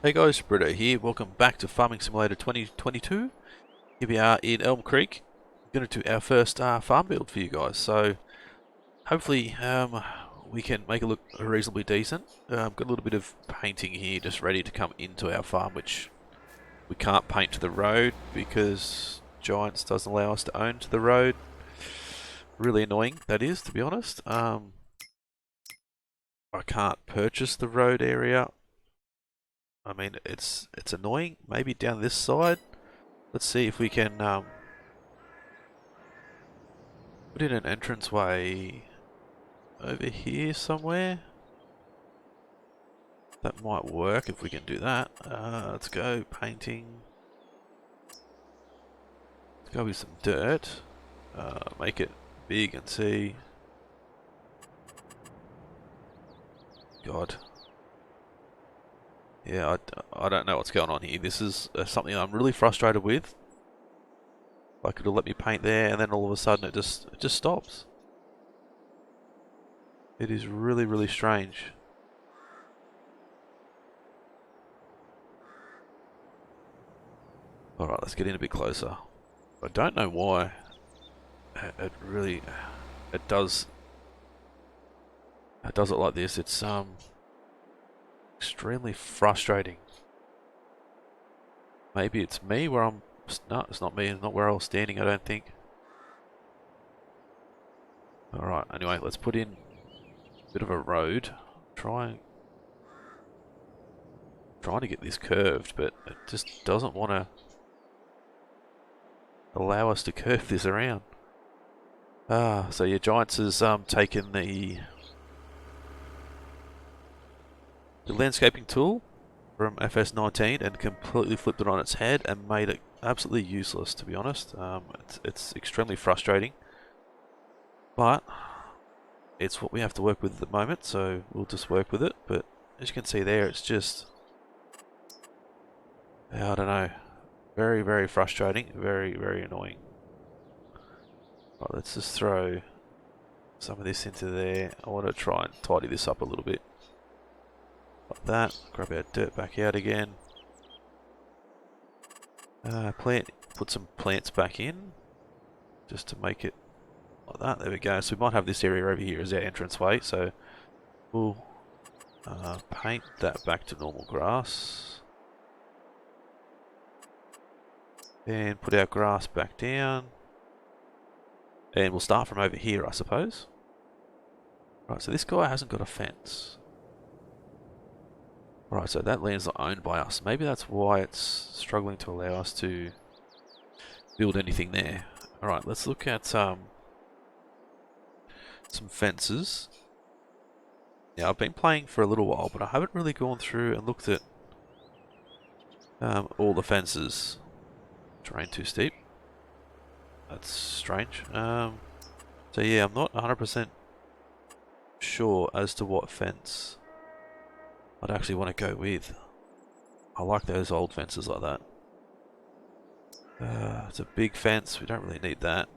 Hey guys, Britto here. Welcome back to Farming Simulator 2022. Here we are in ElmCreek. We're going to do our first farm build for you guys. So hopefully we can make it look reasonably decent. Got a little bit of painting here just ready to come into our farm, which we can't paint to the road because Giants doesn't allow us to own to the road. Really annoying that is, to be honest. I can't purchase the road area. I mean, it's annoying. Maybe down this side. Let's see if we can put in an entranceway over here somewhere. That might work if we can do that. Let's go painting. Let's go with some dirt. Make it big and see. God. Yeah, I don't know what's going on here. This is something I'm really frustrated with. Like it'll let me paint there, and then all of a sudden it just stops. It is really strange. All right, let's get in a bit closer. I don't know why. It does it like this. It's extremely frustrating. Maybe it's me where I'm. No, it's not me. It's not where I was standing, I don't think. Alright, anyway, let's put in a bit of a road. Trying to get this curved, but it just doesn't want to allow us to curve this around. So yeah, Giants has taken the landscaping tool from FS19 and completely flipped it on its head and made it absolutely useless, to be honest. It's extremely frustrating, but it's what we have to work with at the moment, so we'll just work with it. But as you can see there, it's just, I don't know, very frustrating, very annoying. Right, let's just throw some of this into there. I want to try and tidy this up a little bit. Like that. Grab our dirt back out again. Put some plants back in, just to make it like that. There we go. So we might have this area over here as our entranceway. So we'll paint that back to normal grass. And put our grass back down. And we'll start from over here, I suppose. Right, so this guy hasn't got a fence. Right, so that land's not owned by us. Maybe that's why it's struggling to allow us to build anything there. Alright, let's look at some fences. Now, I've been playing for a little while, but I haven't really gone through and looked at all the fences. Terrain too steep. That's strange. So yeah, I'm not 100% sure as to what fence I'd actually want to go with. I like those old fences like that. It's a big fence, we don't really need that.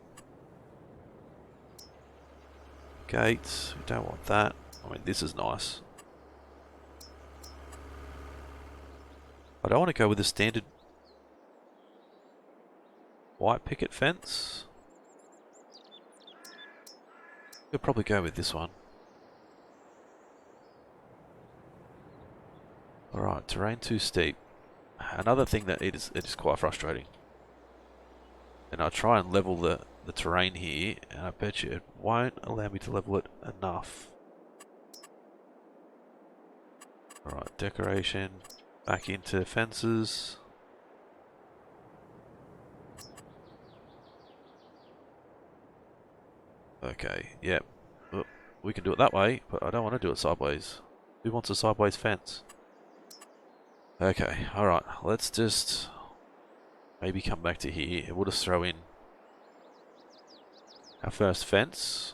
Gates, we don't want that. I mean, this is nice. I don't want to go with the standard white picket fence. We'll probably go with this one. Alright, terrain too steep. Another thing that it is quite frustrating. And I'll try and level the terrain here, and I bet you it won't allow me to level it enough. Alright, decoration, back into fences. Okay, yep. Yeah. We can do it that way, but I don't want to do it sideways. Who wants a sideways fence? Okay, alright, let's just maybe come back to here. We'll just throw in our first fence.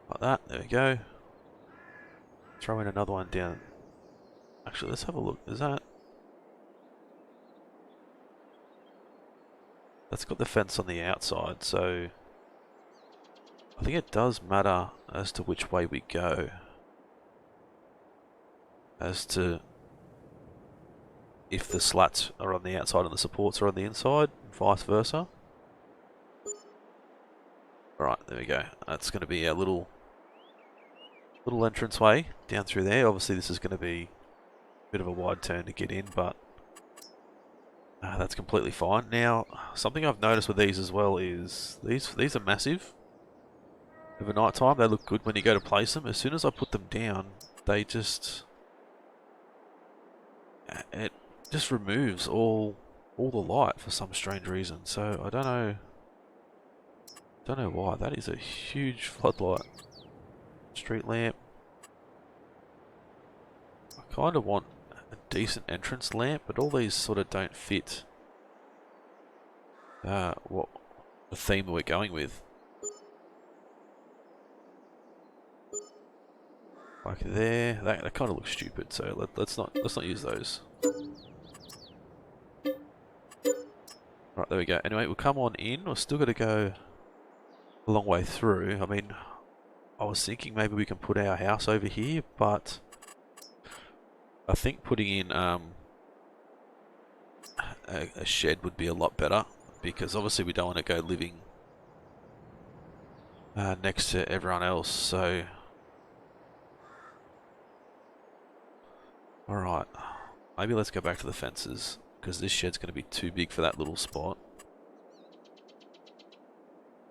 Like that, there we go. Throw in another one down. Actually, let's have a look. Is that... That's got the fence on the outside, so I think it does matter as to which way we go. as to if the slats are on the outside and the supports are on the inside, vice versa. Right, there we go. That's going to be a little entranceway down through there. Obviously this is going to be a bit of a wide turn to get in, but that's completely fine. Now, something I've noticed with these as well is these are massive. Over night time, they look good when you go to place them. As soon as I put them down, they just it just removes all the light for some strange reason. So I don't know why. That is a huge floodlight. Street lamp. I kind of want a decent entrance lamp, but all these sort of don't fit what the theme we're going with. Like there, that kind of looks stupid. So let's not use those. Right, there we go. Anyway, we'll come on in. We're still got to go a long way through. I mean, I was thinking maybe we can put our house over here, but I think putting in a shed would be a lot better, because obviously we don't want to go living next to everyone else. So, alright, maybe let's go back to the fences, because this shed's going to be too big for that little spot.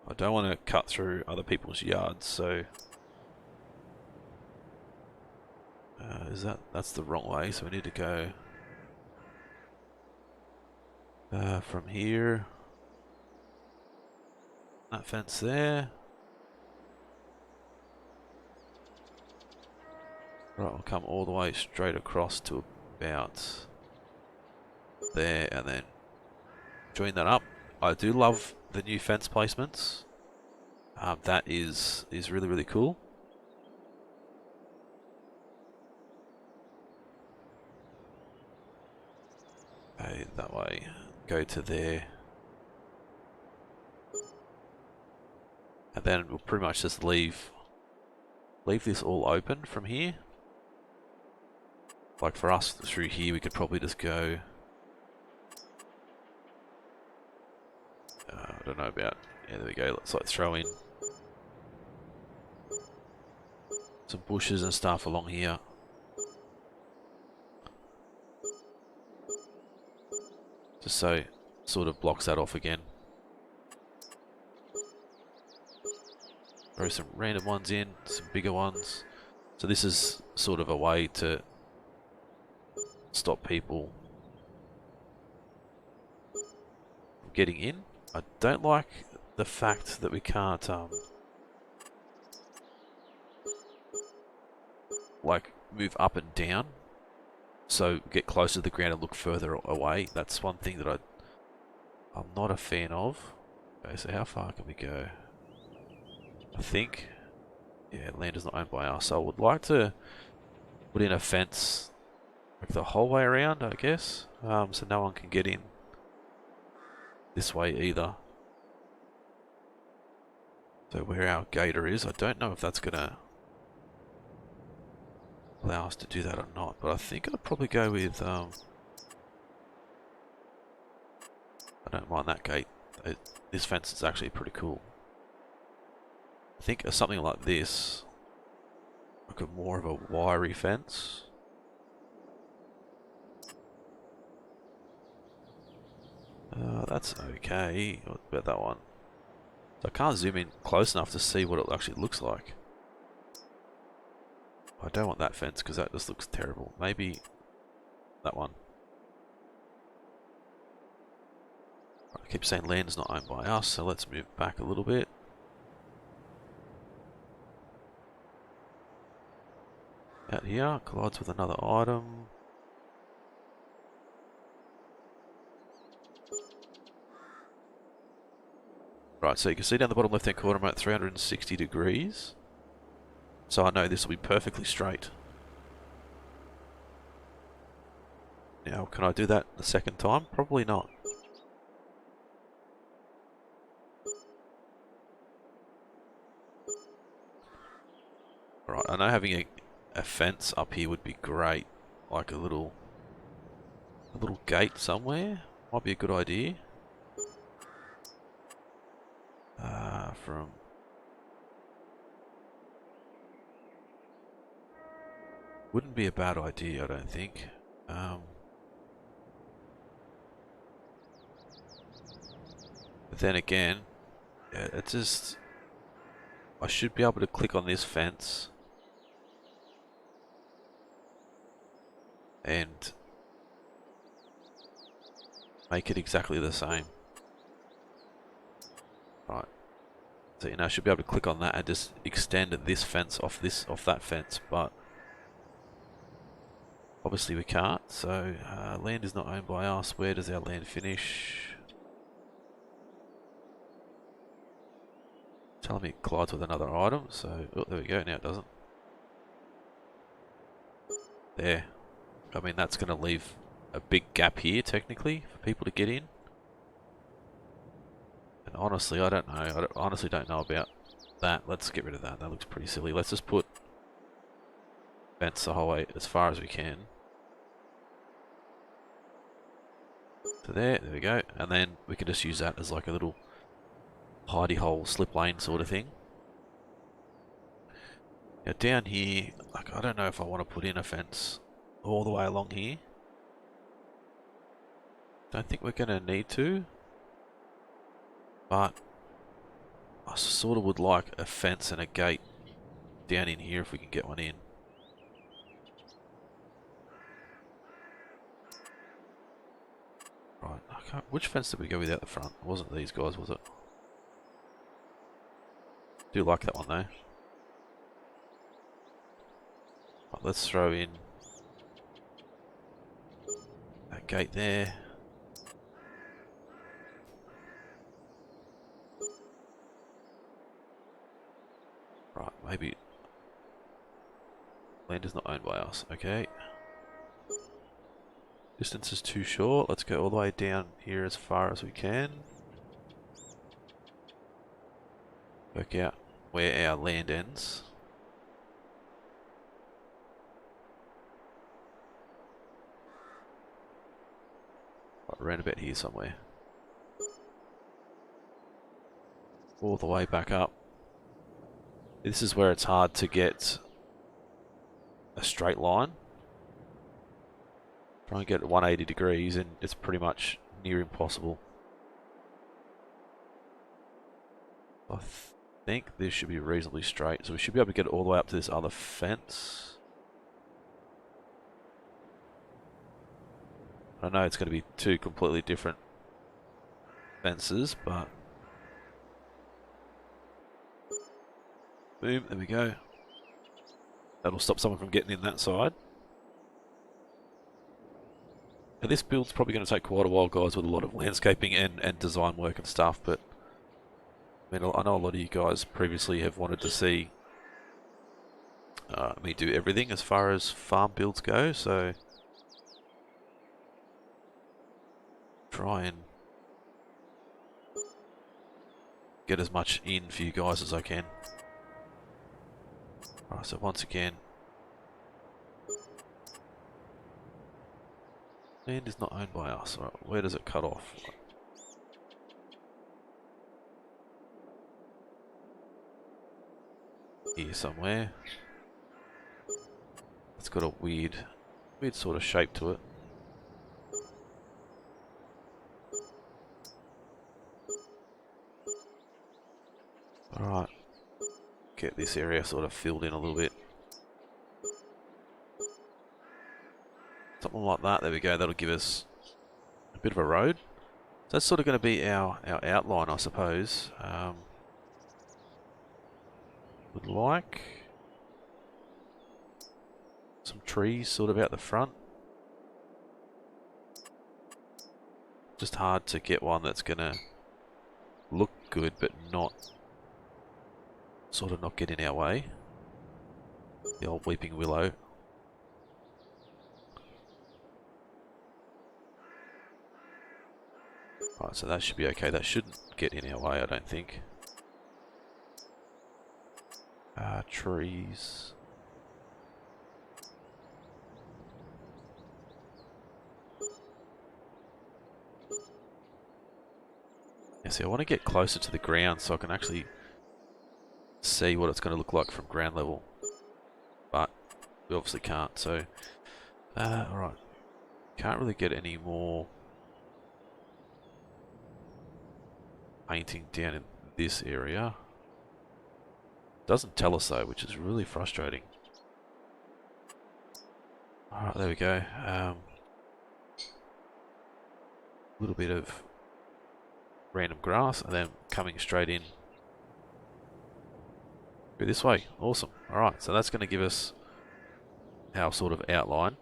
I don't want to cut through other people's yards, so that's the wrong way, so we need to go from here, that fence there. Right, we'll come all the way straight across to about there, and then join that up. I do love the new fence placements. That is really cool. Okay, that way, go to there, and then we'll pretty much just leave this all open from here. Like for us through here, we could probably just go. I don't know about. Yeah, there we go. Let's like throw in some bushes and stuff along here. Just so it sort of blocks that off again. Throw some random ones in, some bigger ones. So this is sort of a way to stop people from getting in. I don't like the fact that we can't like move up and down, so get closer to the ground and look further away. That's one thing that I'm not a fan of. Okay, so how far can we go? I think, yeah, land is not owned by us, so I would like to put in a fence like the whole way around, I guess, so no one can get in this way either. So where our gator is, I don't know if that's gonna allow us to do that or not, but I think I'd probably go with I don't mind that gate. This fence is actually pretty cool. I think something like this, like more of a wiry fence. That's okay. What about that one? So I can't zoom in close enough to see what it actually looks like. I don't want that fence because that just looks terrible. Maybe that one. I keep saying land is not owned by us, so let's move back a little bit. Out here, collides with another item. Right, so you can see down the bottom left hand corner I'm at 360 degrees. So I know this will be perfectly straight. Now, can I do that the second time? Probably not. Alright, I know having a fence up here would be great, like a little gate somewhere. Might be a good idea. From wouldn't be a bad idea, I don't think. But then again, yeah, it's just I should be able to click on this fence and make it exactly the same. Right. So you know, I should be able to click on that and just extend this fence off that fence, but obviously we can't. So land is not owned by us. Where does our land finish? Telling me it collides with another item. So oh, there we go. Now it doesn't. There. I mean, that's going to leave a big gap here technically for people to get in. And honestly, I don't know. I honestly don't know about that. Let's get rid of that. That looks pretty silly. Let's just put fence the whole way as far as we can. So there we go. And then we can just use that as like a little hidey hole, slip lane sort of thing. Now down here, like I don't know if I want to put in a fence all the way along here. Don't think we're going to need to. But I sort of would like a fence and a gate down in here if we can get one in. Right, which fence did we go with out the front? It wasn't these guys, was it? Do like that one though. Right, let's throw in that gate there. Right, maybe land is not owned by us. Okay. Distance is too short. Let's go all the way down here as far as we can. Work out where our land ends. Right, around about here somewhere. All the way back up. This is where it's hard to get a straight line. Try and get 180 degrees and it's pretty much near impossible. I think this should be reasonably straight, so we should be able to get it all the way up to this other fence. I know it's going to be two completely different fences, but boom, there we go. That'll stop someone from getting in that side. Now this build's probably going to take quite a while, guys, with a lot of landscaping and design work and stuff, but I mean, I know a lot of you guys previously have wanted to see me do everything as far as farm builds go, so try and get as much in for you guys as I can. Alright, so once again, land is not owned by us. Right, where does it cut off? Here somewhere. It's got a weird sort of shape to it. Alright, get this area sort of filled in a little bit. Something like that, there we go, that'll give us a bit of a road. So that's sort of going to be our outline, I suppose. Would like some trees sort of out the front. Just hard to get one that's going to look good but not get in our way. The old weeping willow. Right, so that should be okay. That shouldn't get in our way, I don't think. Trees. Yeah, see, I want to get closer to the ground so I can actually see what it's going to look like from ground level. But we obviously can't, so... alright. Can't really get any more painting down in this area. Doesn't tell us though, which is really frustrating. Alright, there we go. A little bit of random grass and then coming straight in. Go this way. Awesome. Alright, so that's going to give us our sort of outline.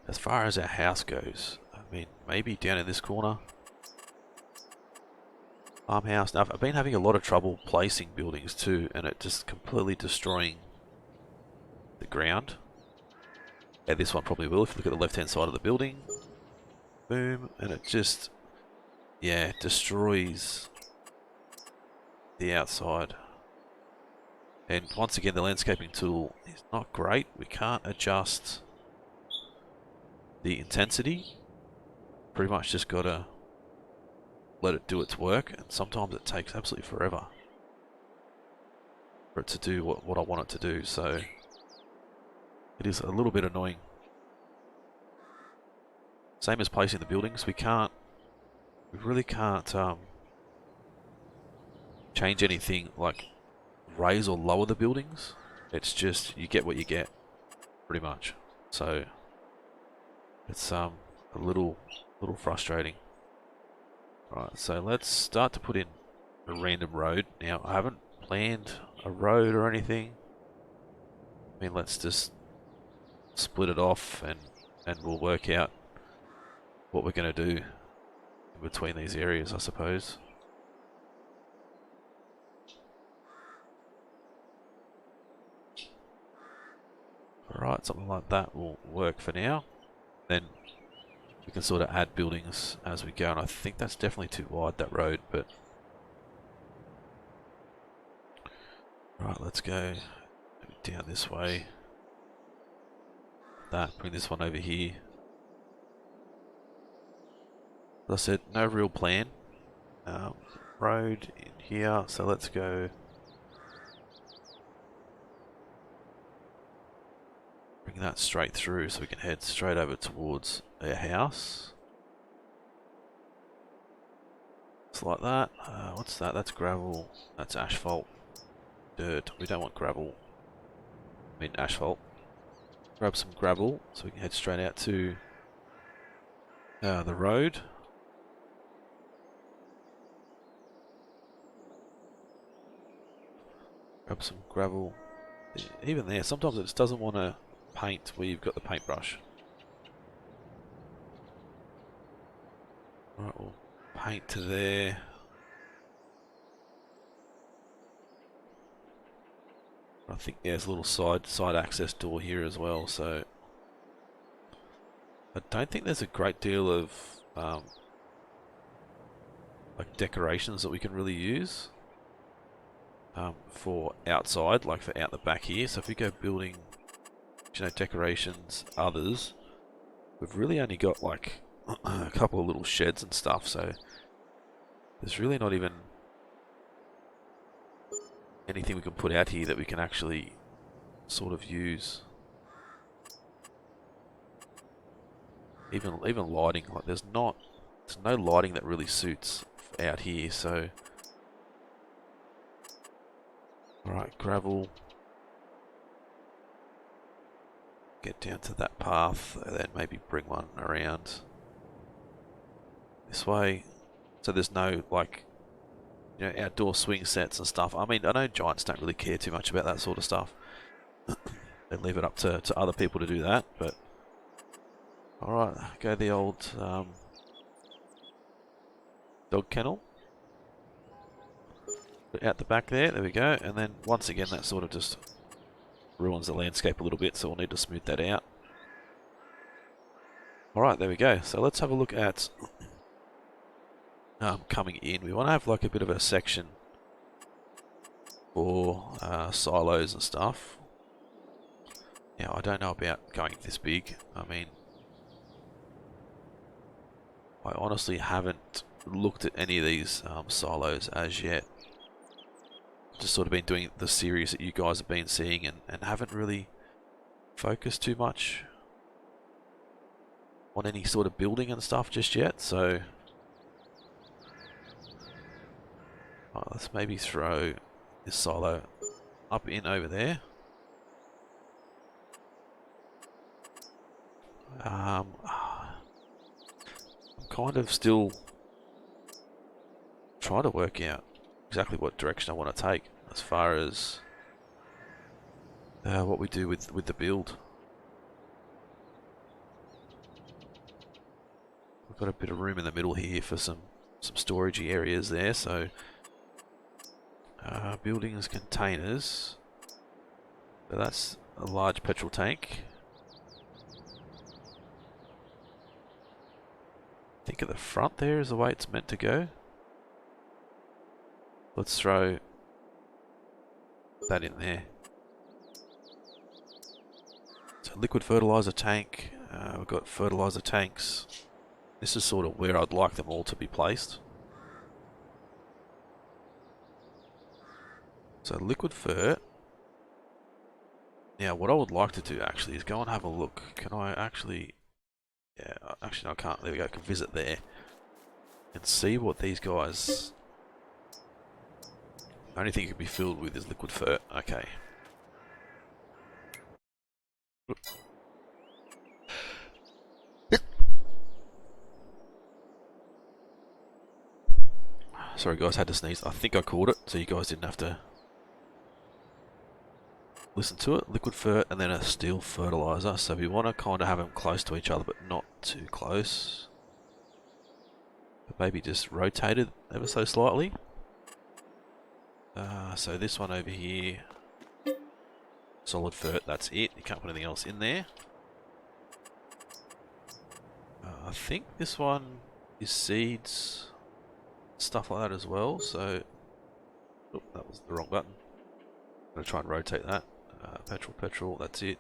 As far as our house goes, I mean, maybe down in this corner. Farmhouse. Now, I've been having a lot of trouble placing buildings too, and it just completely destroying the ground. Yeah, this one probably will if you look at the left-hand side of the building. Boom, and it just, yeah, destroys the outside. And once again, the landscaping tool is not great. We can't adjust the intensity. Pretty much just gotta let it do its work, and sometimes it takes absolutely forever for it to do what I want it to do, so it is a little bit annoying. Same as placing the buildings, we really can't change anything like raise or lower the buildings. It's just you get what you get, pretty much. So it's a little frustrating. Right, so let's start to put in a random road. Now, I haven't planned a road or anything. I mean, let's just split it off and we'll work out what we're going to do in between these areas, I suppose. Alright, something like that will work for now. Then we can sort of add buildings as we go, and I think that's definitely too wide, that road, but... Right, let's go down this way. Bring this one over here. As I said, no real plan. Road in here, so let's go... Bring that straight through so we can head straight over towards our house. It's like that. What's that? That's gravel. That's asphalt. Dirt. We don't want gravel. I mean asphalt. Grab some gravel so we can head straight out to the road. Grab some gravel. Even there, sometimes it just doesn't want to paint where you've got the paintbrush. Right, we'll paint to there. I think there's a little side access door here as well, so I don't think there's a great deal of like decorations that we can really use for outside, like for out the back here. So if we go building, you know, decorations, others, we've really only got like a couple of little sheds and stuff, so there's really not even anything we can put out here that we can actually sort of use. Even lighting, like there's no lighting that really suits out here, so alright, gravel. Get down to that path and then maybe bring one around this way, so there's no like, you know, outdoor swing sets and stuff. I mean, I know Giants don't really care too much about that sort of stuff. They leave it up to other people to do that, but alright, go the old dog kennel. Put it out the back there we go, and then once again that sort of just ruins the landscape a little bit, so we'll need to smooth that out. Alright, there we go. So let's have a look at coming in. We want to have like a bit of a section for silos and stuff. Now, I don't know about going this big. I mean, I honestly haven't looked at any of these silos as yet. Just sort of been doing the series that you guys have been seeing and haven't really focused too much on any sort of building and stuff just yet. So let's maybe throw this silo up in over there. I'm kind of still trying to work out exactly what direction I want to take as far as what we do with the build. We've got a bit of room in the middle here for some storagey areas there, so buildings, containers. So that's a large petrol tank. I think at the front there is the way it's meant to go. Let's throw that in there. So liquid fertilizer tank. We've got fertilizer tanks. This is sort of where I'd like them all to be placed. So liquid fert. Now what I would like to do actually is go and have a look. Can I actually... Yeah, actually no, I can't. There we go. I can visit there and see what these guys... The only thing it could be filled with is liquid fert. Okay. Sorry guys, had to sneeze. I think I caught it, so you guys didn't have to listen to it. Liquid fert and then a steel fertilizer. So we want to kind of have them close to each other, but not too close. But maybe just rotated ever so slightly. So this one over here, solid fert, that's it. You can't put anything else in there. I think this one is seeds, stuff like that as well. So, oh, that was the wrong button. I'm going to try and rotate that. Petrol, that's it.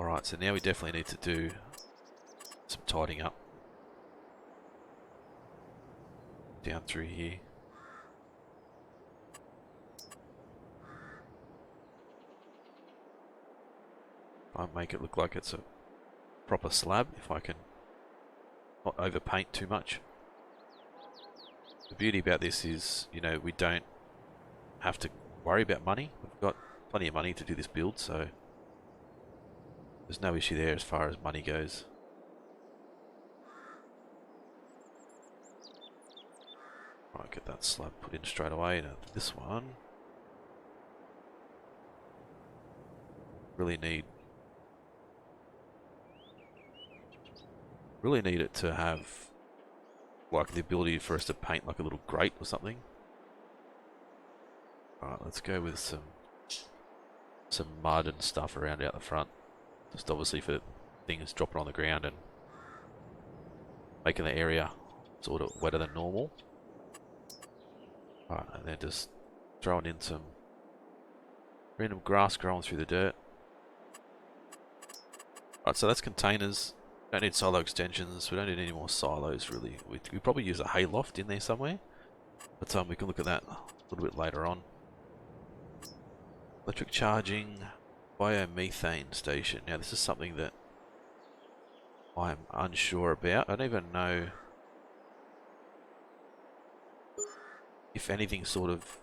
Alright, so now we definitely need to do some tidying up. Down through here. I'll make it look like it's a proper slab if I can not overpaint too much. The beauty about this is, you know, we don't have to worry about money. We've got plenty of money to do this build, so there's no issue there as far as money goes. Right, get that slab put in straight away. Now this one really need it to have like the ability for us to paint like a little grate or something. Alright, let's go with some mud and stuff around out the front. Just obviously for things dropping on the ground and making the area sort of wetter than normal. Alright, and then just throwing in some random grass growing through the dirt. Alright, so that's containers. Don't need silo extensions. We don't need any more silos really. We probably use a hayloft in there somewhere, but we can look at that a little bit later on. Electric charging, biomethane station. Now this is something that I'm unsure about. I don't even know if anything sort of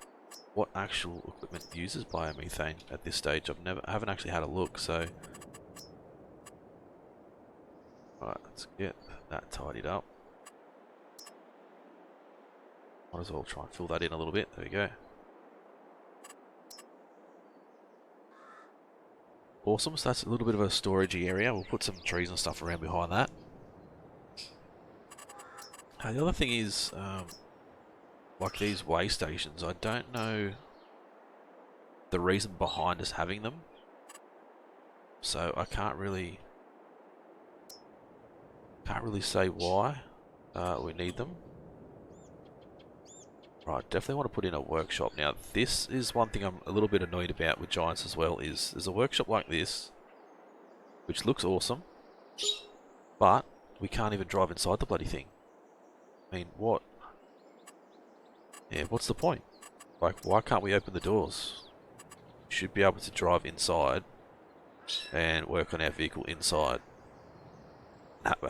what actual equipment uses biomethane at this stage. I haven't actually had a look, so. Alright, let's get that tidied up. Might as well try and fill that in a little bit. There we go. Awesome, so that's a little bit of a storagey area. We'll put some trees and stuff around behind that. The other thing is, like these way stations, I don't know the reason behind us having them. So I can't really say why we need them. Right, definitely want to put in a workshop. Now this is one thing I'm a little bit annoyed about with Giants as well, is there's a workshop like this which looks awesome, but we can't even drive inside the bloody thing. I mean, what? Yeah, what's the point? Like, why can't we open the doors? We should be able to drive inside and work on our vehicle inside.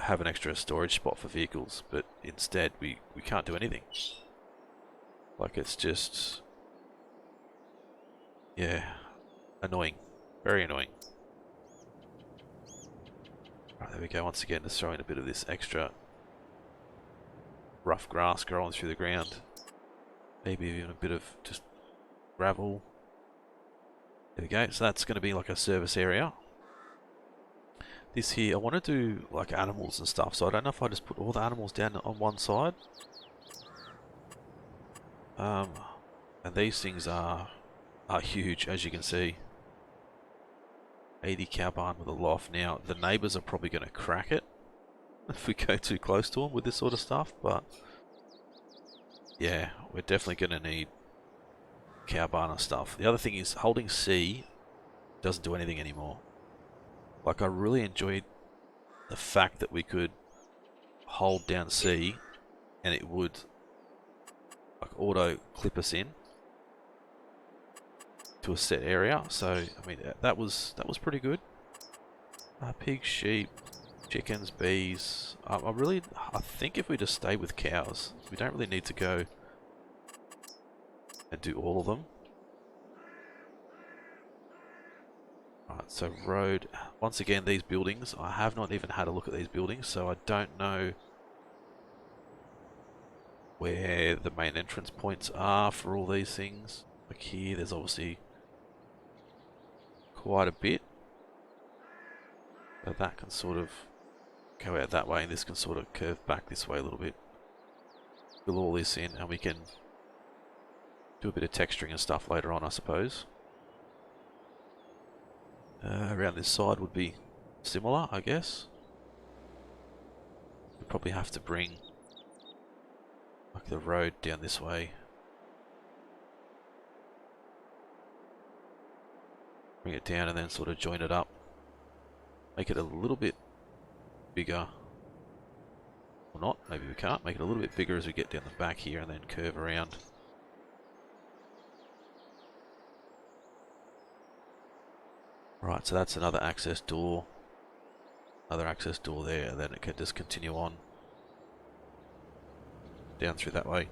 Have an extra storage spot for vehicles, but instead we can't do anything. Like, it's just... yeah, annoying. Very annoying. Right, there we go. Once again, just throwing a bit of this extra rough grass growing through the ground. Maybe even a bit of just gravel. There we go. So that's going to be like a service area. This here, I want to do like animals and stuff, so I don't know if I just put all the animals down on one side. And these things are huge, as you can see. 80 cow barn with a loft. Now, the neighbours are probably going to crack it if we go too close to them with this sort of stuff, but yeah, we're definitely going to need cow barn and stuff. The other thing is, holding C doesn't do anything anymore. Like, I really enjoyed the fact that we could hold down C and it would like auto clip us in to a set area. So I mean, that was pretty good. Pigs, sheep, chickens, bees. I think if we just stay with cows, we don't really need to go and do all of them. Right, so road. Once again, these buildings, I have not even had a look at these buildings, so I don't know where the main entrance points are for all these things. Like here, there's obviously quite a bit. But that can sort of go out that way, and this can sort of curve back this way a little bit. Fill all this in, and we can do a bit of texturing and stuff later on, I suppose. Around this side would be similar, I guess. We probably have to bring like the road down this way. Bring it down and then sort of join it up. Make it a little bit bigger. Or not, maybe we can't. Make it a little bit bigger as we get down the back here and then curve around. Right, so that's another access door. Another access door there, and then it can just continue on down through that way.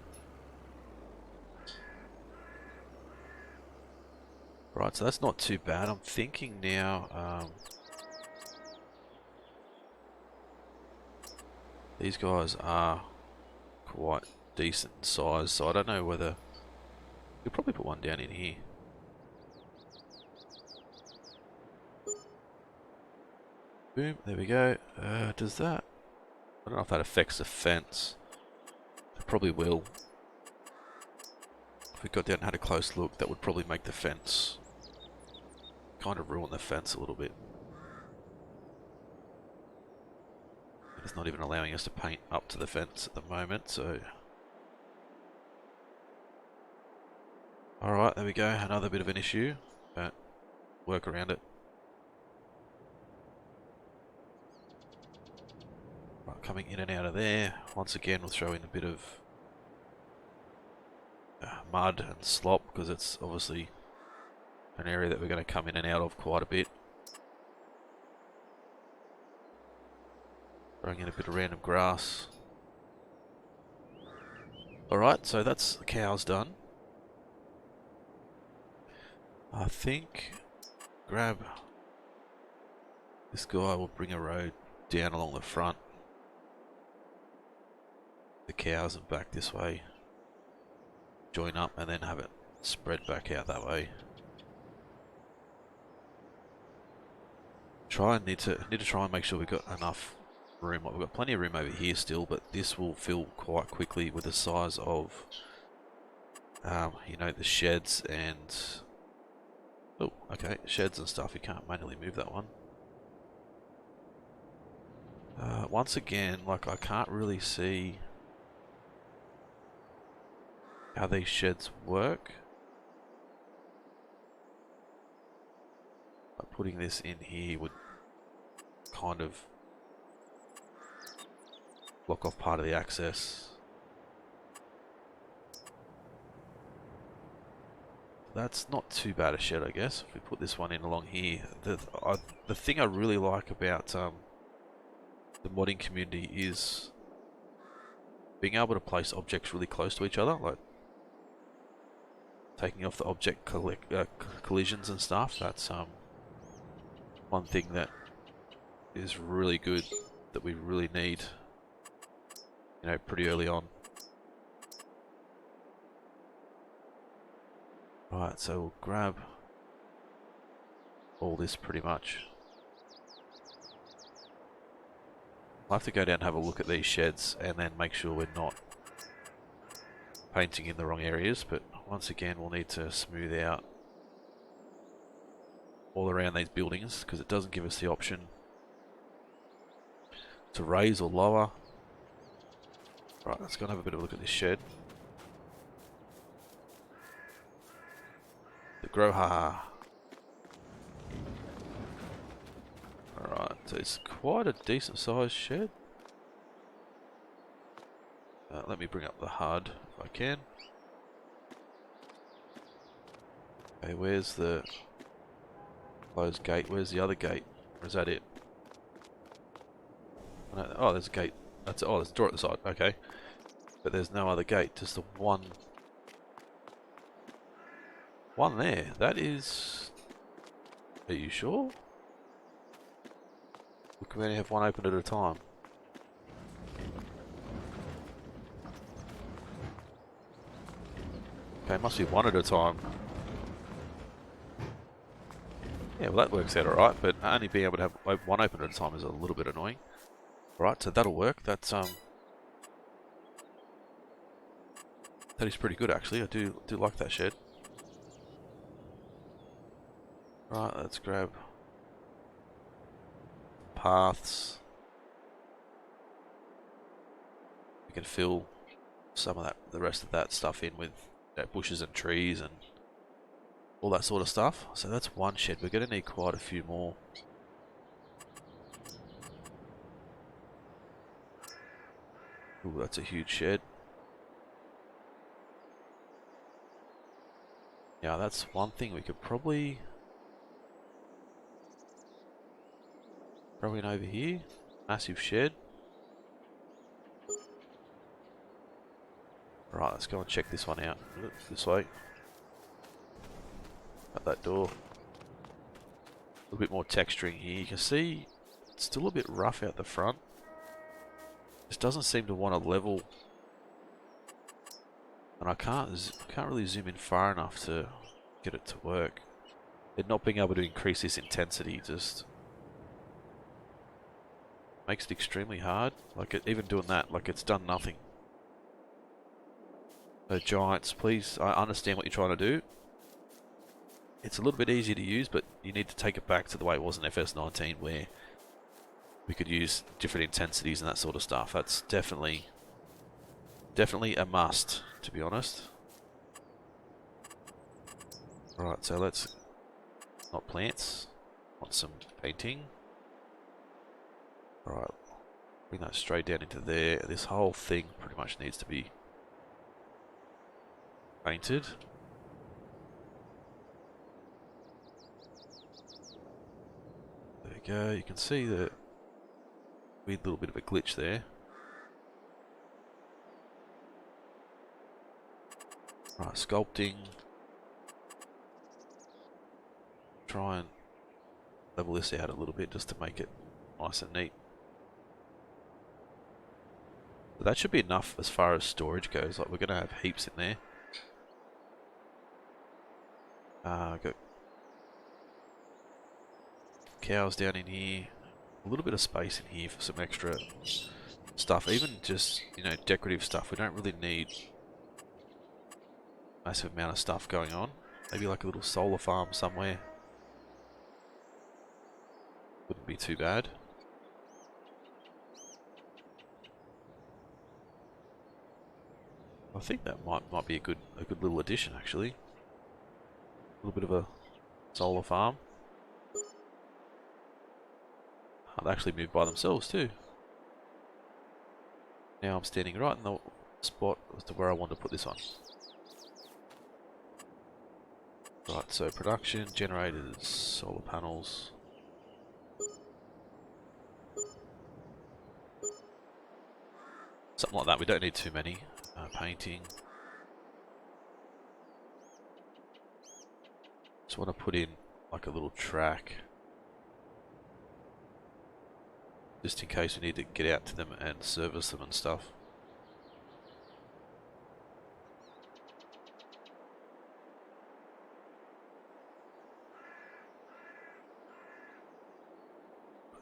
Right, so that's not too bad. I'm thinking now, these guys are quite decent size, so I don't know whether... We'll probably put one down in here. Boom, there we go. Does that... I don't know if that affects the fence. It probably will. If we got down and had a close look, that would probably make the fence... kind of ruin the fence a little bit. It's not even allowing us to paint up to the fence at the moment, so... Alright, there we go. Another bit of an issue, but work around it. Right, coming in and out of there. Once again, we'll throw in a bit of mud and slop, because it's obviously an area that we're going to come in and out of quite a bit. Throwing in a bit of random grass. Alright, so that's the cows done. I think grab this guy, will bring a road down along the front. The cows and back this way. Join up and then have it spread back out that way. Need to try and make sure we've got enough room. We've got plenty of room over here still, but this will fill quite quickly with the size of, you know, the sheds and... Oh, okay, sheds and stuff. You can't manually move that one. Once again, like, I can't really see how these sheds work. But putting this in here would kind of block off part of the access. that's not too bad a shed, I guess. If we put this one in along here, the thing I really like about the modding community is being able to place objects really close to each other, like taking off the object collisions and stuff. That's one thing that is really good, that we really need, you know, pretty early on. Right, so we'll grab all this pretty much. I'll have to go down and have a look at these sheds and then make sure we're not painting in the wrong areas, but once again we'll need to smooth out all around these buildings because it doesn't give us the option to raise or lower. Right, let's go and have a bit of a look at this shed. The grow ha. Alright, so it's quite a decent sized shed. Let me bring up the HUD if I can. Okay, where's the closed gate? Where's the other gate? Or is that it? Oh, there's a gate. That's oh, there's a door at the side. Okay, but there's no other gate. Just the one there. That is. Are you sure? We can only have one open at a time. Okay, must be one at a time. Yeah, well that works out alright, but only being able to have one open at a time is a little bit annoying. Right, so that'll work. That's that is pretty good actually. I do like that shed. Right, let's grab paths. We can fill some of that, the rest of that stuff in with bushes and trees and all that sort of stuff. So that's one shed. We're going to need quite a few more. Ooh, that's a huge shed. Yeah, that's one thing we could probably throw in over here. Massive shed. Right, let's go and check this one out. This way. At that door. A little bit more texturing here. You can see it's still a bit rough out the front. This doesn't seem to want to level. And I can't really zoom in far enough to get it to work. It not being able to increase this intensity just makes it extremely hard. Like even doing that, like it's done nothing. So Giants, please, I understand what you're trying to do. It's a little bit easier to use, but you need to take it back to the way it was in FS19 where we could use different intensities and that sort of stuff. That's definitely a must, to be honest. Right, so let's not plants, want some painting. Right, bring that straight down into there. This whole thing pretty much needs to be painted. There we go. You can see the weird little bit of a glitch there. Right, sculpting. Try and level this out a little bit just to make it nice and neat. But that should be enough as far as storage goes. Like we're going to have heaps in there. Got cows down in here. A little bit of space in here for some extra stuff. Even just, you know, decorative stuff. We don't really need a massive amount of stuff going on. Maybe like a little solar farm somewhere. Wouldn't be too bad. I think that might be a good little addition actually. A little bit of a solar farm. Oh, they actually moved by themselves too. Now I'm standing right in the spot as to where I want to put this on. Right, so production, generators, solar panels. Something like that. We don't need too many. Painting. Just want to put in like a little track. Just in case we need to get out to them and service them and stuff.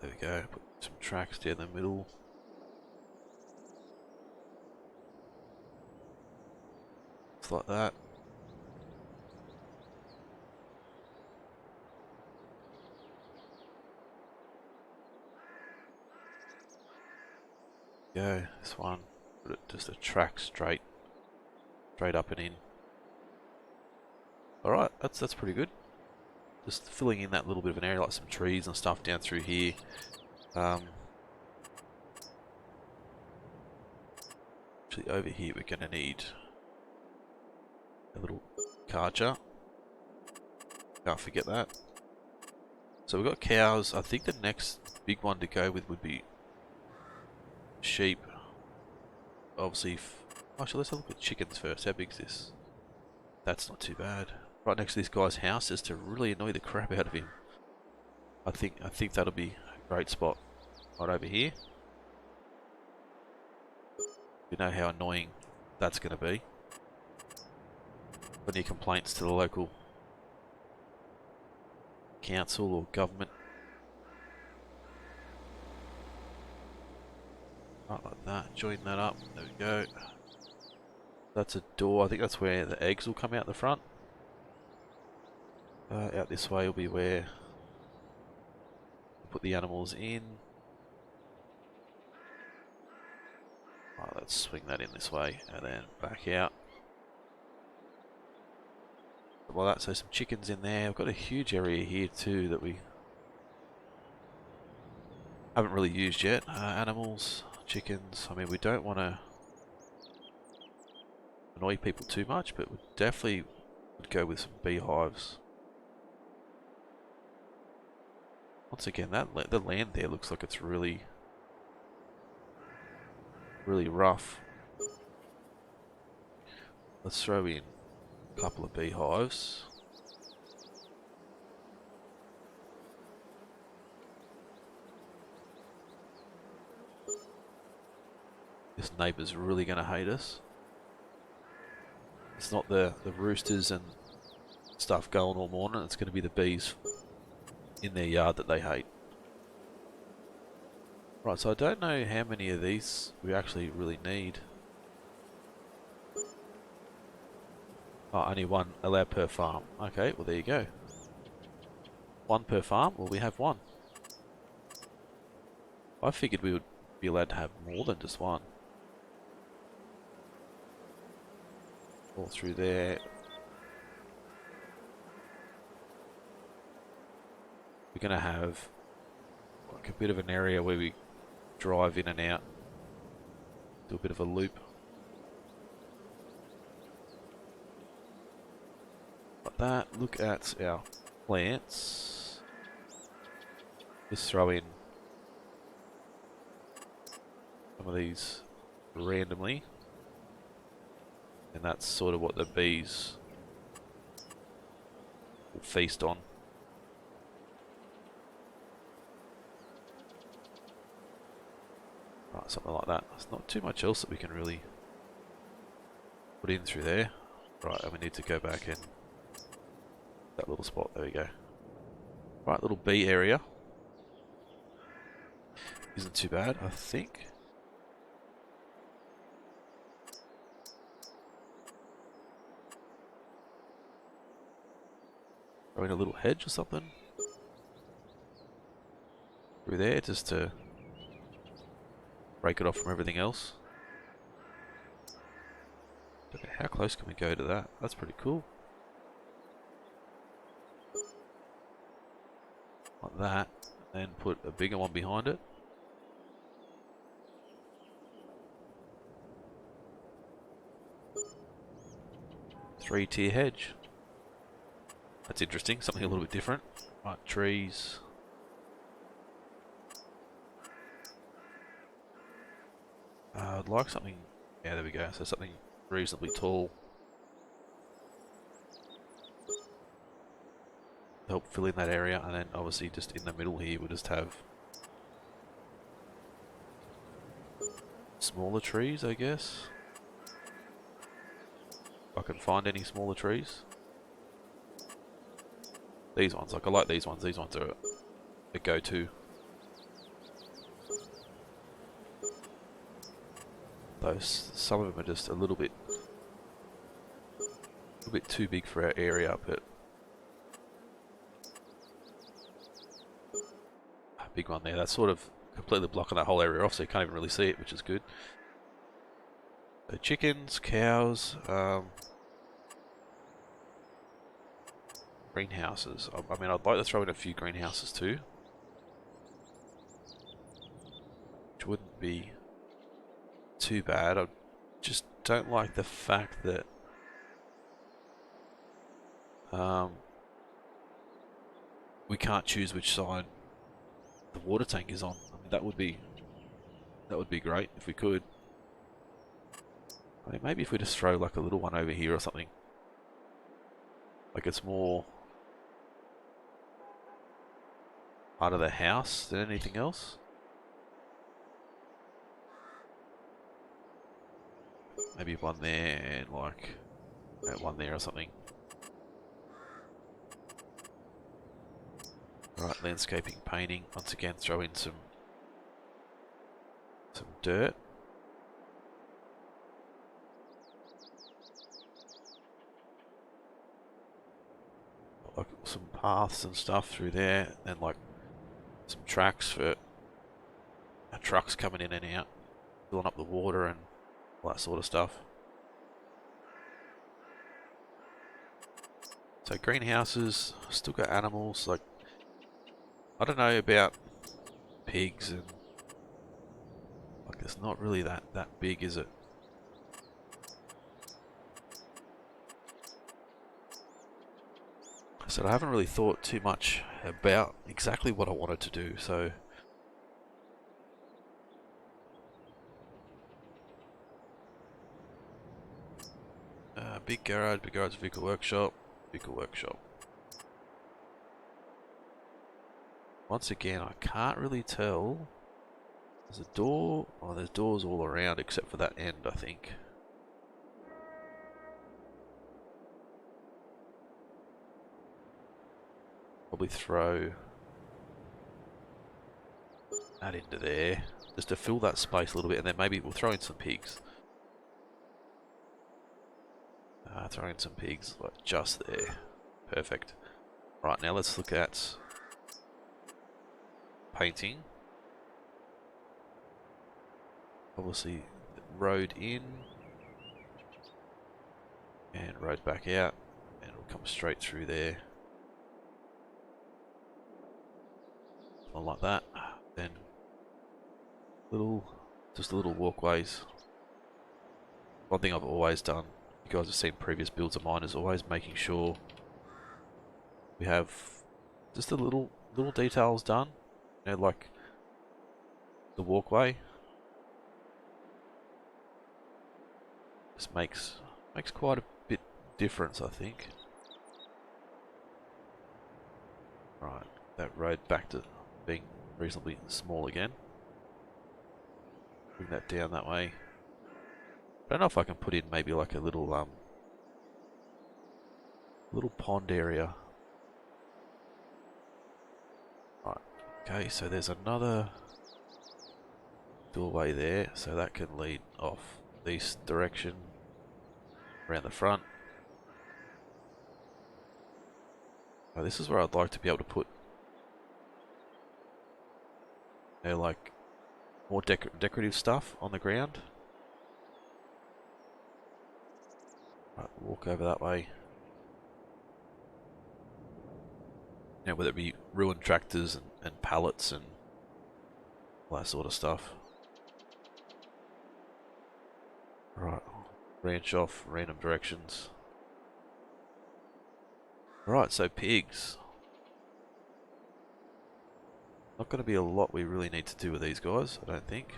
There we go. Put some tracks down the middle. Just like that. Go. This one. Put it just a track straight up and in. Alright, that's pretty good. Just filling in that little bit of an area, like some trees and stuff down through here. Actually, over here we're going to need a little charger. Can't forget that. So we've got cows. I think the next big one to go with would be sheep. Obviously, actually let's have a look at chickens first. How big is this? That's not too bad. Right next to this guy's house, just to really annoy the crap out of him. I think that'll be a great spot. Right over here. You know how annoying that's going to be. Plenty of complaints to the local council or government. Right like that. Join that up. There we go. That's a door. I think that's where the eggs will come out the front. Out this way will be where we put the animals in. Right, let's swing that in this way and then back out. Well, that's so some chickens in there. I've got a huge area here too that we haven't really used yet. Animals, chickens. I mean, we don't want to annoy people too much, but we definitely would go with some beehives. Once again, the land there looks like it's really rough. Let's throw in a couple of beehives. This neighbour's really going to hate us. It's not the roosters and stuff going all morning, it's going to be the bees in their yard that they hate. Right, so I don't know how many of these we actually really need. Oh, only one allowed per farm. Okay, well there you go. One per farm? Well, we have one. I figured we would be allowed to have more than just one. All through there. We're going to have like a bit of an area where we drive in and out. Do a bit of a loop. Like that. Look at our plants. Just throw in some of these randomly. And that's sort of what the bees will feast on. Right, something like that. There's not too much else that we can really put in through there. Right, and we need to go back in that little spot. There we go. Right, little bee area. Isn't too bad, I think. Throw in a little hedge or something through there just to break it off from everything else. Okay, how close can we go to that? That's pretty cool. Like that, and then put a bigger one behind it. Three-tier hedge. That's interesting, something a little bit different. Right, trees. I'd like something, yeah, there we go, so something reasonably tall. Help fill in that area, and then obviously just in the middle here we'll just have smaller trees, I guess. If I can find any smaller trees. These ones, like I like these ones are a go-to. Those, some of them are just a little bit too big for our area, but a big one there. That's sort of completely blocking that whole area off, so you can't even really see it, which is good. So chickens, cows, greenhouses. I mean, I'd like to throw in a few greenhouses too, which wouldn't be too bad. I just don't like the fact that we can't choose which side the water tank is on. I mean, that would be great if we could. I mean, maybe if we just throw like a little one over here or something. Like it's more part of the house than anything else. Maybe one there and like one there or something. Right, landscaping, painting. Once again, throw in some dirt. Like some paths and stuff through there, and like some tracks for trucks coming in and out, filling up the water and all that sort of stuff. So greenhouses, still got animals, like I don't know about pigs, and like it's not really that big, is it? So I haven't really thought too much about exactly what I wanted to do, so big garage, vehicle workshop. Once again, I can't really tell. There's a door. Oh, there's doors all around except for that end, I think. Probably throw that into there just to fill that space a little bit, and then maybe we'll throw in some pigs. Throw in some pigs like just there. Perfect. Right, now let's look at painting. Obviously, road in and road back out, and it'll come straight through there. Something like that. Then just little walkways. One thing I've always done, you guys have seen previous builds of mine, is always making sure we have just the little details done. You know, like the walkway. This makes quite a bit difference, I think. Right, that road back to being reasonably small again. Bring that down that way. I don't know if I can put in maybe like a little pond area. Right. Okay, so there's another doorway there, so that can lead off this direction around the front. Oh, this is where I'd like to be able to put, you know, like more decorative stuff on the ground. Right, walk over that way. You know, whether it be ruined tractors and pallets and all that sort of stuff. Right, branch off random directions. Right, so pigs. Not going to be a lot we really need to do with these guys, I don't think.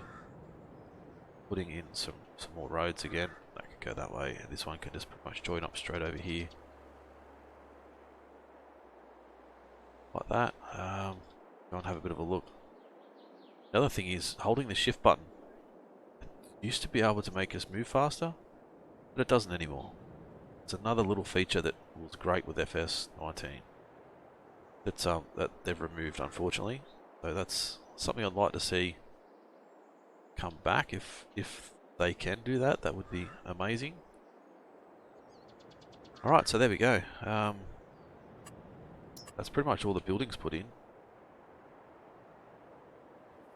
Putting in some more roads again. That could go that way, and this one can just pretty much join up straight over here. Like that. Go and have a bit of a look. Another thing is holding the shift button. It used to be able to make us move faster, but it doesn't anymore. It's another little feature that was great with FS19 that they've removed, unfortunately. So that's something I'd like to see come back if they can do that. That would be amazing. All right, so there we go. That's pretty much all the buildings put in.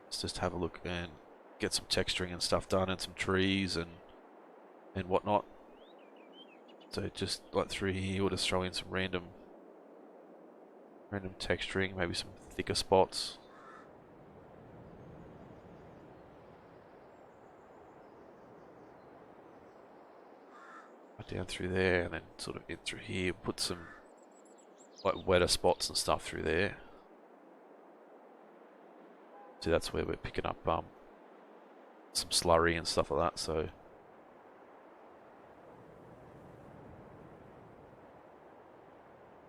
Let's just have a look and get some texturing and stuff done, and some trees and whatnot. So just like through here, we'll just throw in some random texturing, maybe some thicker spots. Right down through there, and then sort of in through here. Put some like wetter spots and stuff through there. So that's where we're picking up some slurry and stuff like that. So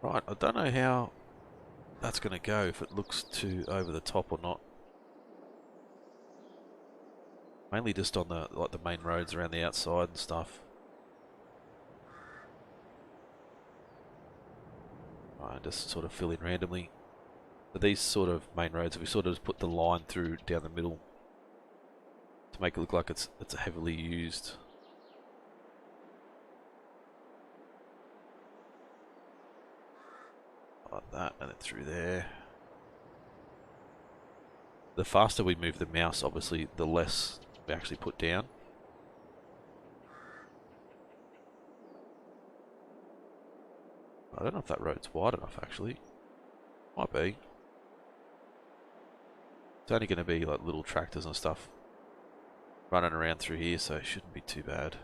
right, I don't know how that's going to go, if it looks too over the top or not. Mainly just on the the main roads around the outside and stuff. Right, just sort of fill in randomly. But these sort of main roads, we sort of just put the line through down the middle to make it look like it's heavily used. Like that, and then through there. The faster we move the mouse, obviously, the less we actually put down. I don't know if that road's wide enough, actually. Might be. It's only going to be like little tractors and stuff running around through here, so it shouldn't be too bad.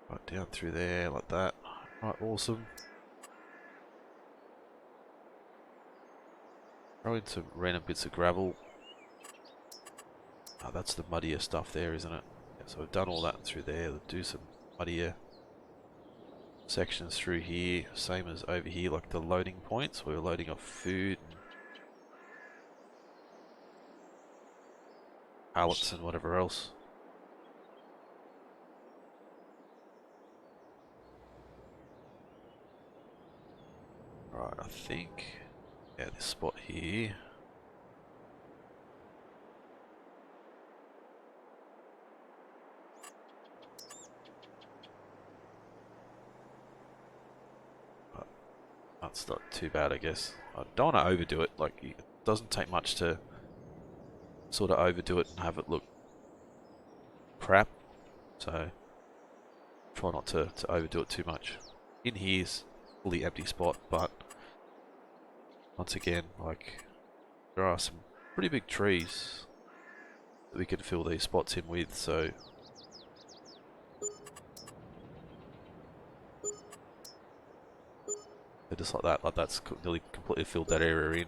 Right down through there, like that. Right, awesome. Throw in some random bits of gravel. Oh, that's the muddier stuff there, isn't it? Yeah, so we've done all that through there. We'll do some muddier sections through here, same as over here, like the loading points where we're loading off food and pallets and whatever else. Right, I think, yeah, this spot here. That's not too bad, I guess. I don't want to overdo it. Like, it doesn't take much to sort of overdo it and have it look crap. So, try not to overdo it too much. In here's a fully empty spot, but once again, like, there are some pretty big trees that we can fill these spots in with, so they're just like that's nearly completely filled that area in.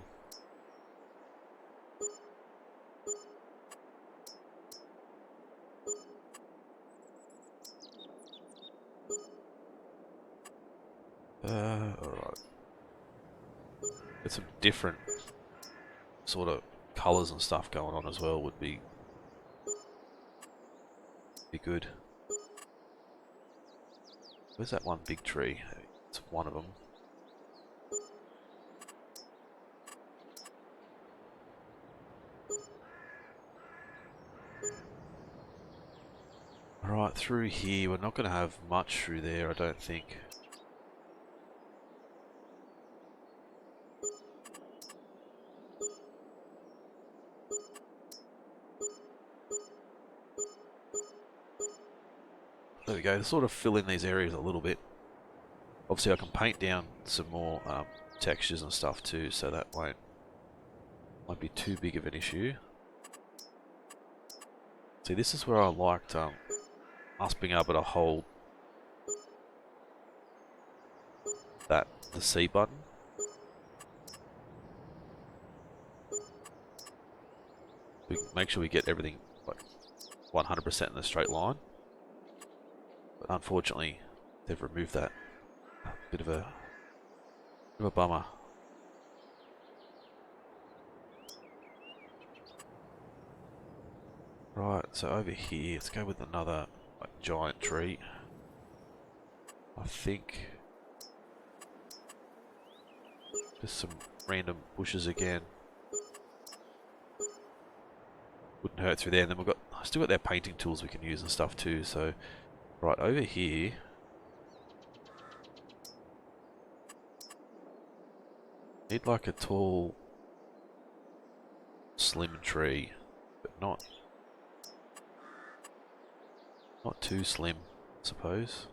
Alright. Get some different sort of colours and stuff going on as well would be good. Where's that one big tree? It's one of them. Right, through here, we're not going to have much through there, I don't think. There we go, sort of fill in these areas a little bit. Obviously I can paint down some more textures and stuff too, so that won't be too big of an issue. See, this is where I liked us being able to hold the C button. We make sure we get everything like 100% in a straight line. But unfortunately, they've removed that. Bit of a bummer. Right, so over here, let's go with another like, giant tree. I think just some random bushes again. Wouldn't hurt through there. And then we've got still got their painting tools we can use and stuff too. So right over here, need like a tall, slim tree, but not too slim, I suppose.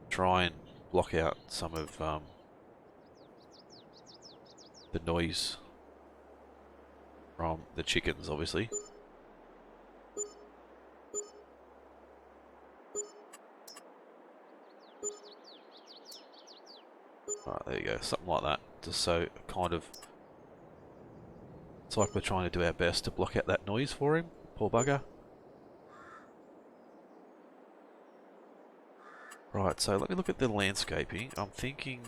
Try and block out some of the noise from the chickens, obviously. Right, there you go, something like that. Just so kind of, it's like we're trying to do our best to block out that noise for him, poor bugger. Right, so let me look at the landscaping. I'm thinking,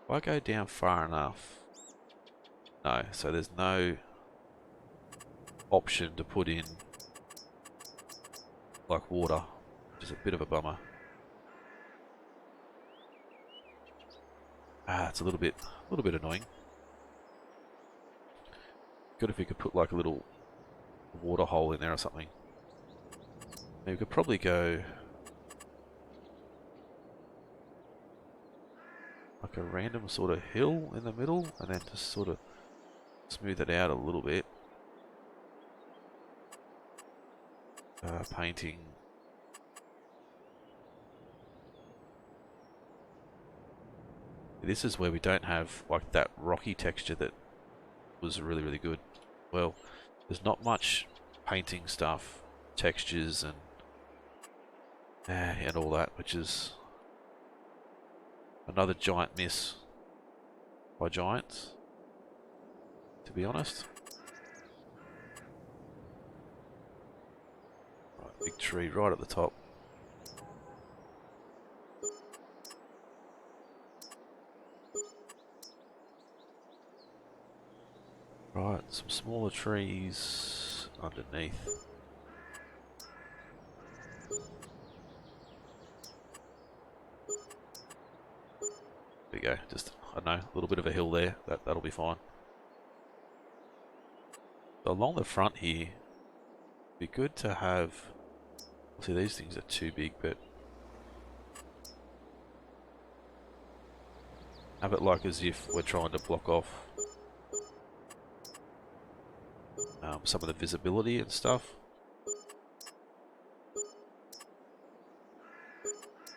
if I go down far enough, no, so there's no option to put in like water, which is a bit of a bummer. It's a little bit annoying. Good if we could put like a little water hole in there or something. We could probably go like a random sort of hill in the middle and then just sort of smooth it out a little bit. Painting. This is where we don't have like that rocky texture that was really, really good. Well, there's not much painting stuff, textures and all that, which is another giant miss by Giants, to be honest. Right, big tree right at the top. Right, some smaller trees underneath. There we go, just, I don't know, a little bit of a hill there, that'll be fine. So along the front here, it'd be good to have, see these things are too big, but have it like as if we're trying to block off some of the visibility and stuff.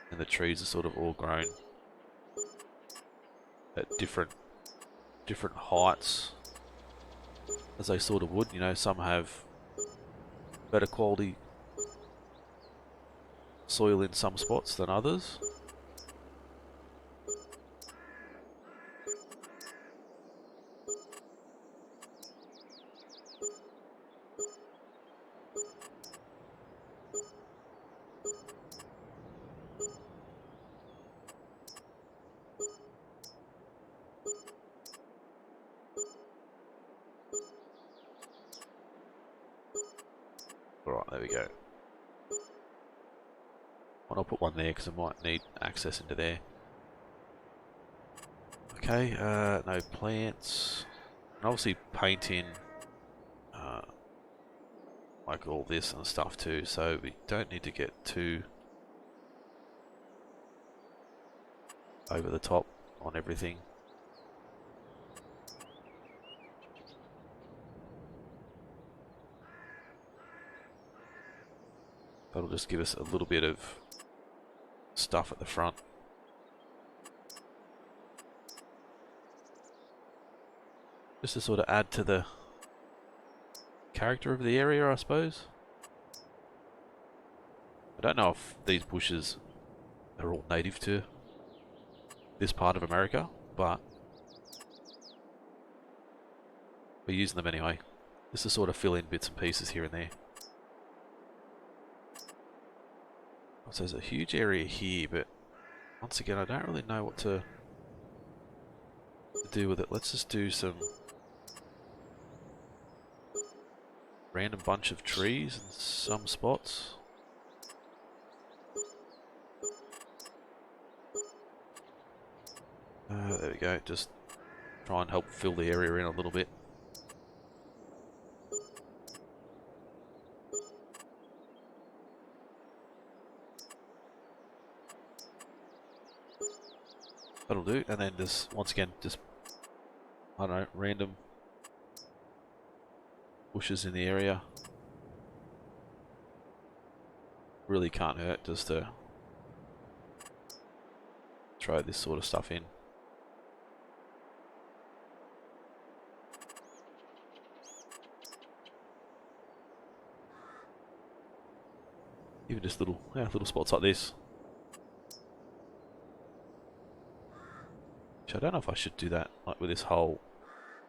And the trees are sort of all grown at different heights, as they sort of would. You know, some have better quality soil in some spots than others. Alright, there we go. And I'll put one there because I might need access into there. Okay, no plants. And obviously paint in like all this and stuff too, so we don't need to get too over the top on everything. That'll just give us a little bit of stuff at the front. Just to sort of add to the character of the area, I suppose. I don't know if these bushes are all native to this part of America, but we're using them anyway, just to sort of fill in bits and pieces here and there. So there's a huge area here, but once again, I don't really know what to do with it. Let's just do some random bunch of trees in some spots. There we go, just try and help fill the area in a little bit. That'll do, and then just, once again, just, I don't know, random bushes in the area. Really can't hurt just to throw this sort of stuff in. Even just little spots like this. Which I don't know if I should do that, like with this whole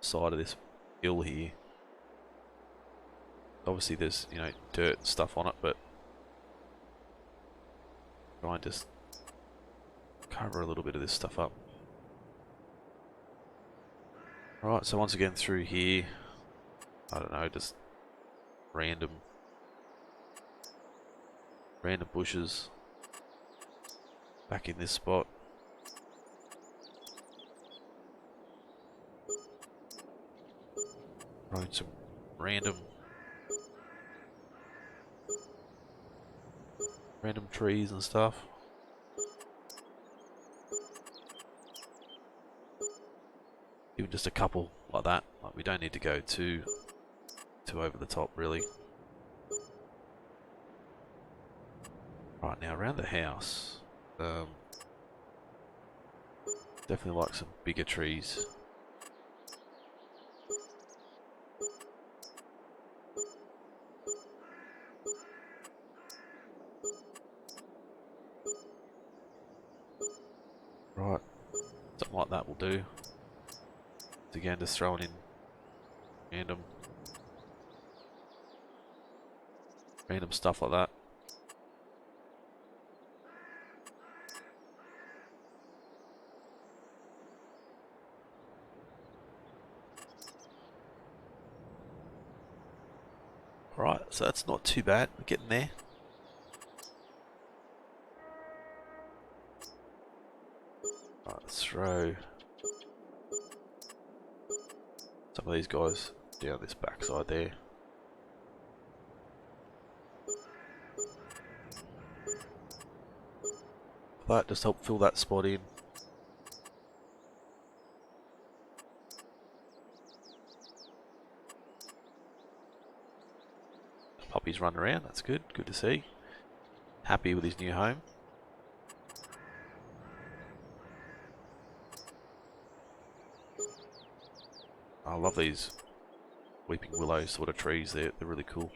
side of this hill here. Obviously there's, you know, dirt and stuff on it, but try and just cover a little bit of this stuff up. Right, so once again through here, I don't know, just random bushes back in this spot. Throwing some random trees and stuff. Even just a couple like that. Like, we don't need to go too over the top, really. Right, now around the house, definitely like some bigger trees. Right, something like that will do. Again, just throwing in random stuff like that. Right, so that's not too bad. We're getting there. Right, let's throw some of these guys down this backside there. That just help fill that spot in. Puppy's running around, that's good. Good to see. Happy with his new home. I love these weeping willow sort of trees, they're really cool.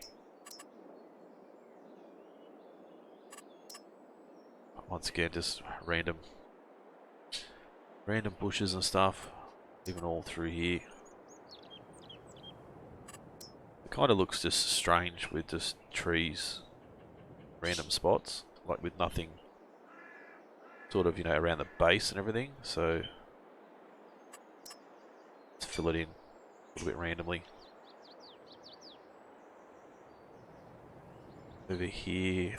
Once again, just random bushes and stuff, even all through here. It kind of looks just strange with just trees, random spots, like with nothing sort of, you know, around the base and everything, so let's fill it in a little bit randomly. Over here,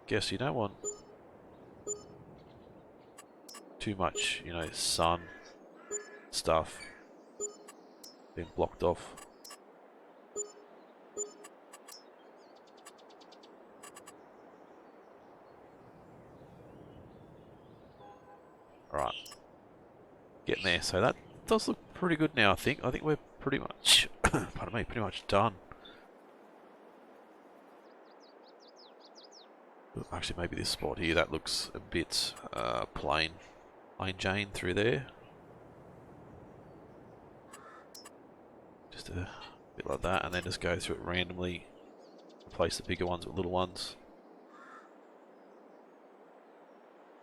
guess you don't want too much, you know, sun stuff being blocked off. Alright, getting there. So that does look pretty good now, I think. I think we're pretty much, pardon me, pretty much done. Actually, maybe this spot here, that looks a bit plain Jane through there. Just a bit like that, and then just go through it randomly, replace the bigger ones with little ones.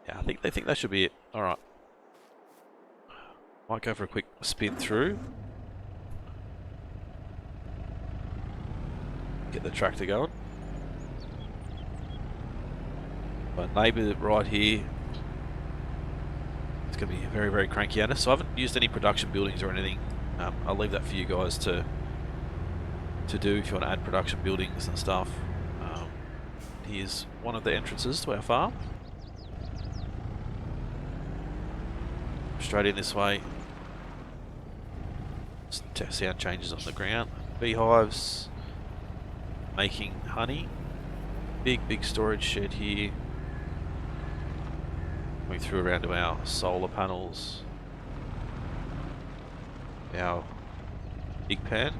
Yeah, they think that should be it. Alright. Might go for a quick spin through. Get the tractor going. My neighbour right here, it's going to be very, very cranky at us. So I haven't used any production buildings or anything. I'll leave that for you guys to do if you want to add production buildings and stuff. Here's one of the entrances to our farm. Straight in this way. Sound changes on the ground. Beehives making honey. Big storage shed here. Going through around to our solar panels. Our big pan.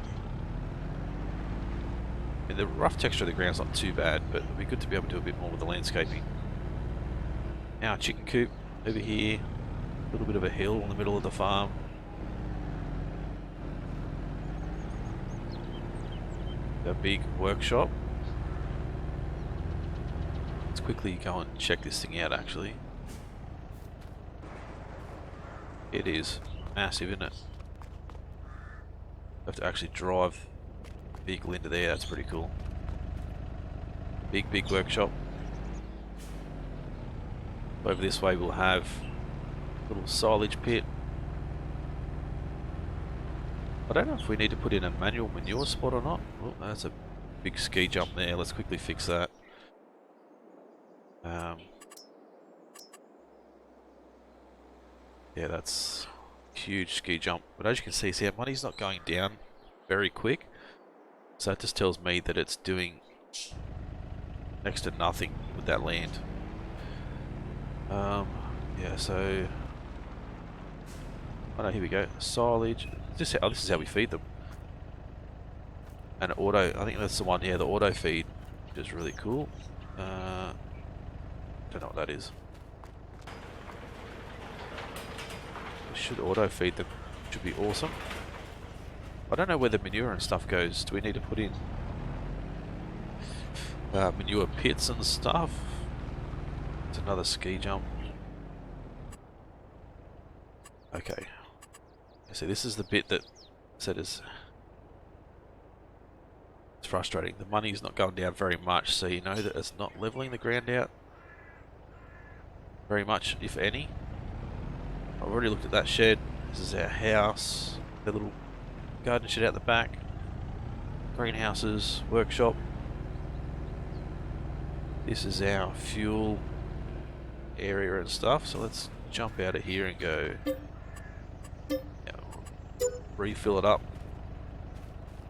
And the rough texture of the ground's not too bad, but it'd be good to be able to do a bit more with the landscaping. Our chicken coop over here. A little bit of a hill in the middle of the farm. A big workshop. Let's quickly go and check this thing out actually. It is massive, isn't it? Have to actually drive the vehicle into there, that's pretty cool. Big workshop. Over this way we'll have a little silage pit. I don't know if we need to put in a manual manure spot or not. Oh, that's a big ski jump there. Let's quickly fix that. Yeah, that's a huge ski jump. But as you can see our money's not going down very quick. So that just tells me that it's doing next to nothing with that land. Yeah, so... Oh no, here we go. Silage. This is how we feed them. And auto, I think that's the one, yeah, the auto feed, which is really cool. Don't know what that is. We should auto feed them, which would be awesome. I don't know where the manure and stuff goes. Do we need to put in manure pits and stuff? It's another ski jump. Okay. So this is the bit that said is it's frustrating. The money's not going down very much, so you know that it's not leveling the ground out very much, if any. I've already looked at that shed. This is our house. The little garden shed out the back. Greenhouses, workshop. This is our fuel area and stuff. So let's jump out of here and go. Refill it up.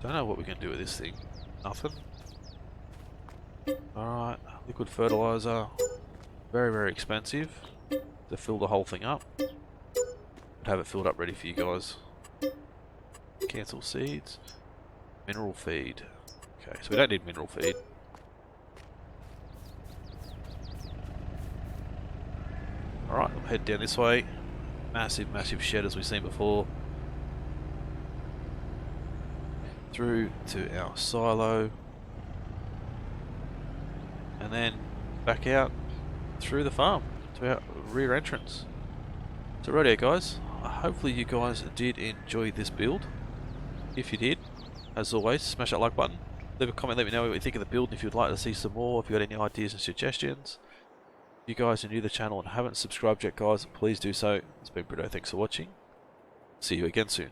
Don't know what we can do with this thing. Nothing. Alright, liquid fertilizer. Very expensive to fill the whole thing up. I'd have it filled up ready for you guys. Cancel seeds. Mineral feed. Okay, so we don't need mineral feed. Alright, we'll head down this way. Massive shed as we've seen before. Through to our silo. And then back out through the farm to our rear entrance. So right here guys, hopefully you guys did enjoy this build. If you did, as always, smash that like button. Leave a comment, let me know what you think of the build, if you'd like to see some more, if you've got any ideas and suggestions. If you guys are new to the channel and haven't subscribed yet guys, please do so. It's been Britto, thanks for watching. See you again soon.